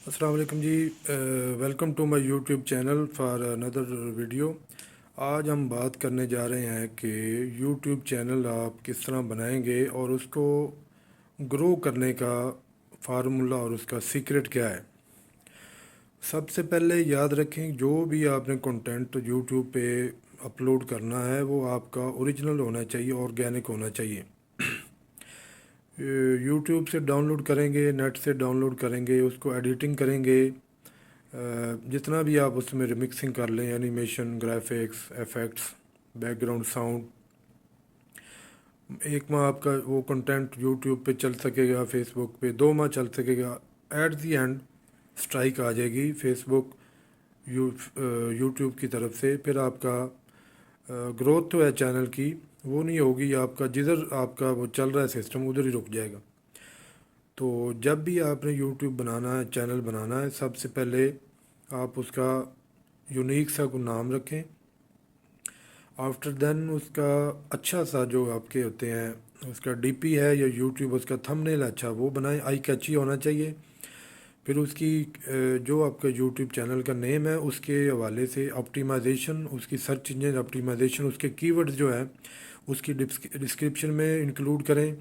السلام علیکم جی، welcome to my YouTube channel for اندر ویڈیو۔ آج ہم بات کرنے جا رہے ہیں کہ یوٹیوب چینل آپ کس طرح بنائیں گے اور اس کو گرو کرنے کا فارمولا اور اس کا سیکرٹ کیا ہے۔ سب سے پہلے یاد رکھیں، جو بھی آپ نے کنٹینٹ یوٹیوب پہ اپلوڈ کرنا ہے وہ آپ کا اوریجنل ہونا چاہیے، آرگینک ہونا چاہیے۔ یوٹیوب سے ڈاؤن لوڈ کریں گے، نیٹ سے ڈاؤن لوڈ کریں گے، اس کو ایڈیٹنگ کریں گے، جتنا بھی آپ اس میں ریمکسنگ کر لیں، animation, graphics, effects, background sound, ایک ماہ آپ کا وہ کنٹینٹ یوٹیوب پہ چل سکے گا، فیس بک پہ 2 ماہ چل سکے گا۔ ایٹ دی اینڈ اسٹرائک آ جائے گی فیس بک یوٹیوب کی طرف سے، پھر آپ کا گروتھ تو ہے چینل کی وہ نہیں ہوگی، آپ کا جدھر آپ کا وہ چل رہا ہے سسٹم ادھر ہی رک جائے گا۔ تو جب بھی آپ نے یوٹیوب بنانا ہے، چینل بنانا ہے، سب سے پہلے آپ اس کا یونیک سا کو نام رکھیں۔ آفٹر دین اس کا اچھا سا جو آپ کے ہوتے ہیں، اس کا ڈی پی ہے یا یوٹیوب اس کا تھم نیل اچھا وہ بنائیں، آئی کیچی ہونا چاہیے۔ پھر اس کی جو آپ کا یوٹیوب چینل کا نیم ہے اس کے حوالے سے آپٹیمائزیشن، اس کی سرچ انجن آپٹیمائزیشن، اس کے کی ورڈز جو ہے اس کی ڈسکرپشن میں انکلوڈ کریں،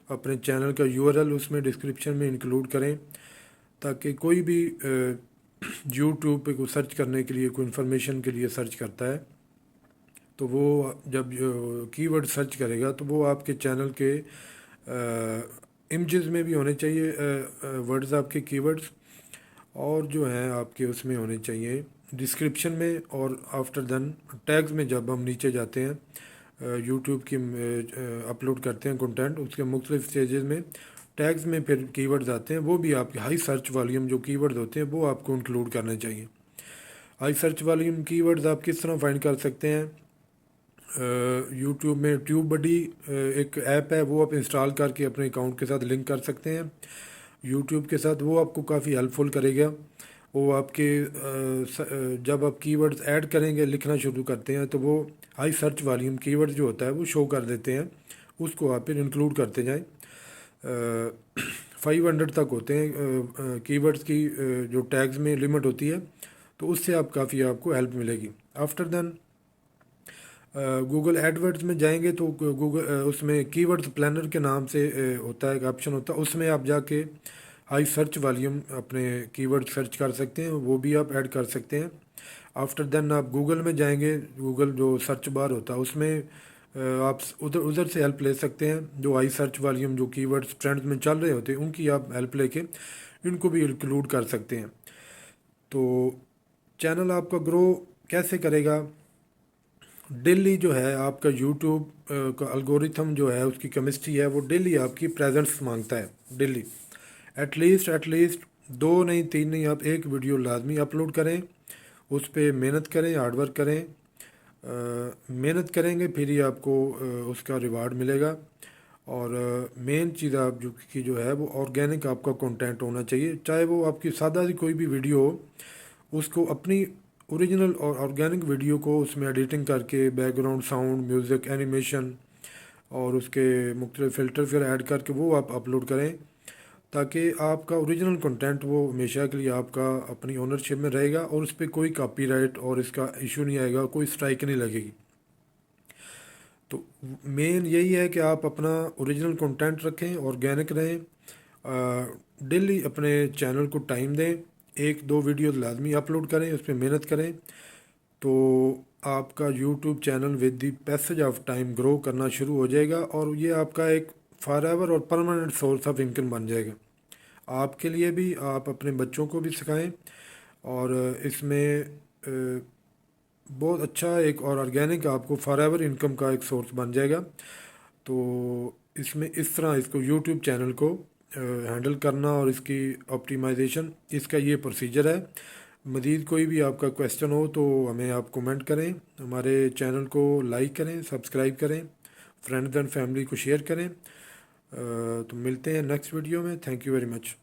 اپنے چینل کا یو آر ایل اس میں ڈسکرپشن میں انکلوڈ کریں، تاکہ کوئی بھی یوٹیوب پہ کوئی سرچ کرنے کے لیے، کوئی انفارمیشن کے لیے سرچ کرتا ہے تو وہ جب کی ورڈ سرچ کرے گا تو وہ آپ کے چینل کے امیجز میں بھی ہونے چاہیے ورڈز، آپ کے کی ورڈز، اور جو ہیں آپ کے اس میں ہونے چاہیے ڈسکرپشن میں، اور آفٹر دین ٹیگز میں جب ہم نیچے جاتے ہیں یوٹیوب کی اپلوڈ کرتے ہیں کنٹینٹ، اس کے مختلف اسٹیجز میں ٹیگز میں پھر کی ورڈز آتے ہیں، وہ بھی آپ کے ہائی سرچ والیوم جو کی ورڈز ہوتے ہیں وہ آپ کو انکلوڈ کرنے چاہیے۔ ہائی سرچ والیوم کی ورڈز آپ کس طرح فائنڈ کر سکتے ہیں؟ یوٹیوب میں ٹیوب بڈی ایک ایپ ہے، وہ آپ انسٹال کر کے اپنے اکاؤنٹ کے ساتھ لنک کر سکتے ہیں یوٹیوب کے ساتھ، وہ آپ کو کافی ہیلپ فل کرے گا۔ وہ آپ کے جب آپ کی ورڈز ایڈ کریں گے، لکھنا شروع کرتے ہیں تو وہ ہائی سرچ والیوم کی ورڈ جو ہوتا ہے وہ شو کر دیتے ہیں، اس کو آپ پھر انکلوڈ کرتے جائیں۔ 500 تک ہوتے ہیں کی ورڈز کی جو ٹیگز میں لمٹ ہوتی ہے، تو اس سے آپ کو ہیلپ ملے گی۔ آفٹر دین گوگل ایڈ ورڈز میں جائیں گے تو گوگل اس میں کی ورڈز پلانر کے نام سے ہوتا ہے، ایک آپشن ہوتا ہے، اس میں آپ جا کے ہائی سرچ والیوم اپنے کی ورڈ سرچ کر سکتے ہیں، وہ بھی آپ ایڈ کر سکتے ہیں۔ آفٹر دین آپ گوگل میں جائیں گے، گوگل جو سرچ بار ہوتا ہے اس میں آپ ادھر سے ہیلپ لے سکتے ہیں، جو ہائی سرچ والیوم جو کی ورڈز ٹرینڈز میں چل رہے ہوتے ہیں ان کی آپ ہیلپ لے کے ان کو بھی انکلوڈ کر سکتے ہیں۔ تو چینل آپ کا گرو کیسے کرے گا؟ ڈیلی جو ہے آپ کا یوٹیوب کا الگوریتھم جو ہے اس کی کیمسٹری ہے، وہ ڈیلی آپ کی پریزنس مانگتا ہے، ڈیلی ایٹ لیسٹ 2 نہیں 3 نہیں، آپ ایک ویڈیو لازمی اپلوڈ کریں، اس پہ محنت کریں، ہارڈ ورک کریں، محنت کریں گے پھر ہی آپ کو اس کا ریوارڈ ملے گا۔ اور مین چیز آپ جو ہے وہ آرگینک آپ کا کنٹینٹ ہونا چاہیے، چاہے وہ آپ کی سادہ سی کوئی بھی ویڈیو ہو، اس کو اپنی اوریجنل اور آرگینک ویڈیو کو اس میں ایڈیٹنگ کر کے back ground sound, music, animation اور اس کے مختلف فلٹر پھر ایڈ کر کے وہ آپ اپلوڈ کریں، تاکہ آپ کا اوریجنل کنٹینٹ وہ ہمیشہ کے لیے آپ کا اپنی اونرشپ میں رہے گا، اور اس پہ کوئی کاپی رائٹ اور اس کا ایشو نہیں آئے گا، کوئی اسٹرائک نہیں لگے گی۔ تو مین یہی ہے کہ آپ اپنا اوریجنل کنٹینٹ رکھیں، آرگینک رہیں، ڈیلی اپنے چینل کو ٹائم دیں، 1-2 ویڈیوز لازمی اپلوڈ کریں، اس پہ محنت کریں، تو آپ کا YouTube channel with the passage of time grow کرنا شروع ہو جائے گا، اور یہ آپ کا ایک فار ایور اور پرماننٹ سورس آف انکم بن جائے گا آپ کے لیے بھی، آپ اپنے بچوں کو بھی سکھائیں، اور اس میں بہت اچھا ایک اور آرگینک آپ کو فار ایور انکم کا ایک سورس بن جائے گا۔ تو اس میں اس طرح اس کو یوٹیوب چینل کو ہینڈل کرنا اور اس کی آپٹیمائزیشن، اس کا یہ پروسیجر ہے۔ مزید کوئی بھی آپ کا کویسچن ہو تو ہمیں آپ کومنٹ کریں، ہمارے چینل کو لائک کریں، سبسکرائب کریں، فرینڈز اینڈ فیملی کو شیئر کریں۔ تو ملتے ہیں نیکسٹ ویڈیو میں، تھینک یو ویری مچ۔